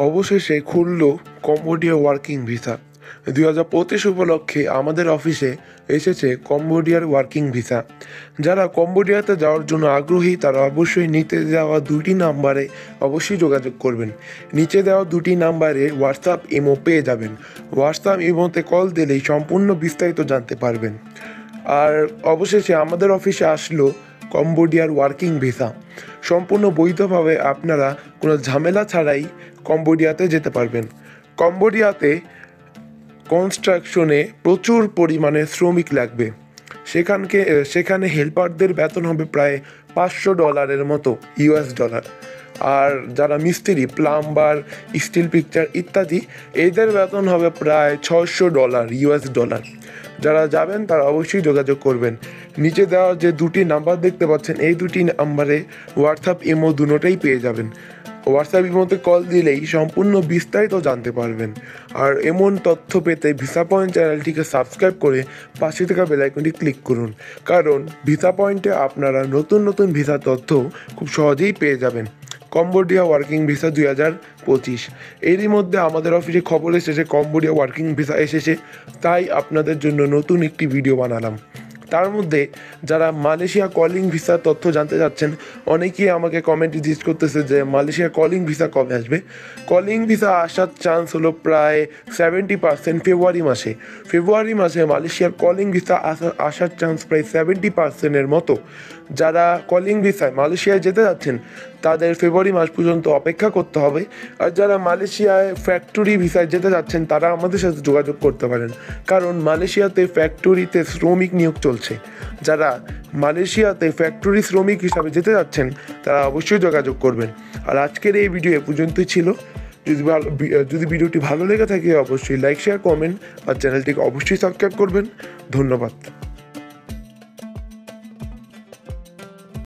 অবশেষে খুলল Cambodia working visa. 2025 উপলক্ষে আমাদের অফিসে এসেছে কম্বোডিয়ার ওয়ার্কিং ভিসা। যারা কম্বোডিয়াতে যাওয়ার জন্য আগ্রহী তারা অবশ্যই নিচে দেওয়া দুটি নাম্বারে অবশ্যই যোগাযোগ করবেন। নিচে দেওয়া দুটি নাম্বারে হোয়াটসঅ্যাপ ইমো পেয়ে যাবেন। হোয়াটসঅ্যাপ ইমোতে কল দিলেই সম্পূর্ণ বিস্তারিত জানতে পারবেন। আর অবশেষে আমাদের অফিসে আসলো কম্বোডিয়ার ওয়ার্কিং ভিসা। সম্পূর্ণ বৈধভাবে আপনারা কোনো ঝামেলা ছাড়াই কম্বোডিয়াতে যেতে পারবেন। কম্বোডিয়াতে কনস্ট্রাকশনে প্রচুর পরিমাণে শ্রমিক লাগবে। সেখানে হেল্পারদের বেতন হবে প্রায় $500 মতো US ডলার। আর যারা মিস্ত্রি, প্লাম্বার, স্টিল পিকচার ইত্যাদি এদের বেতন হবে প্রায় $600 US ডলার। যারা যাবেন তারা অবশ্যই যোগাযোগ করবেন। নিচে দেওয়া যে দুটি নাম্বার দেখতে পাচ্ছেন এই দুটি নাম্বারে হোয়াটসঅ্যাপ ইমো দুটোটাই পেয়ে যাবেন। হোয়াটসঅ্যাপ ইমোতে কল দিলেই সম্পূর্ণ বিস্তারিত জানতে পারবেন। আর এমন তথ্য পেতে ভিসা পয়েন্ট চ্যানেলটিকে সাবস্ক্রাইব করে পাশে থাকা বেল আইকনটি ক্লিক করুন, কারণ ভিসা পয়েন্টে আপনারা নতুন নতুন ভিসা তথ্য খুব সহজেই পেয়ে যাবেন। Cambodia working visa 2025। এরই মধ্যে আমাদের অফিসে খবর এসেছে কম্বোডিয়া ওয়ার্কিং ভিসা এসেছে, তাই আপনাদের জন্য নতুন একটি ভিডিও বানালাম। তার মধ্যে যারা মালয়েশিয়া কলিং ভিসার তথ্য জানতে চাচ্ছেন, অনেকেই আমাকে কমেন্টে জিজ্ঞেস করতেছে যে মালয়েশিয়া কলিং ভিসা কবে আসবে। কলিং ভিসা আসার চান্স হলো প্রায় 70% ফেব্রুয়ারি মাসে মালয়েশিয়ার কলিং ভিসা আসার চান্স প্রায় 70%-এর মতো। যারা কলিং ভিসায় মালয়েশিয়ায় যেতে যাচ্ছেন তাদের ফেব্রুয়ারি মাস পর্যন্ত অপেক্ষা করতে হবে। আর যারা মালয়েশিয়ায় ফ্যাক্টরি ভিসায় যেতে যাচ্ছেন তারা আমাদের সাথে যোগাযোগ করতে পারেন, কারণ মালয়েশিয়াতে ফ্যাক্টরিতে শ্রমিক নিয়োগ চলছে। যারা মালয়েশিয়াতে ফ্যাক্টরি শ্রমিক হিসাবে যেতে যাচ্ছেন তারা অবশ্যই যোগাযোগ করবেন। আর আজকের এই ভিডিও এ পর্যন্তই ছিল। যদি ভিডিওটি ভালো লেগে থাকে অবশ্যই লাইক, শেয়ার, কমেন্ট আর চ্যানেলটিকে অবশ্যই সাবস্ক্রাইব করবেন। ধন্যবাদ।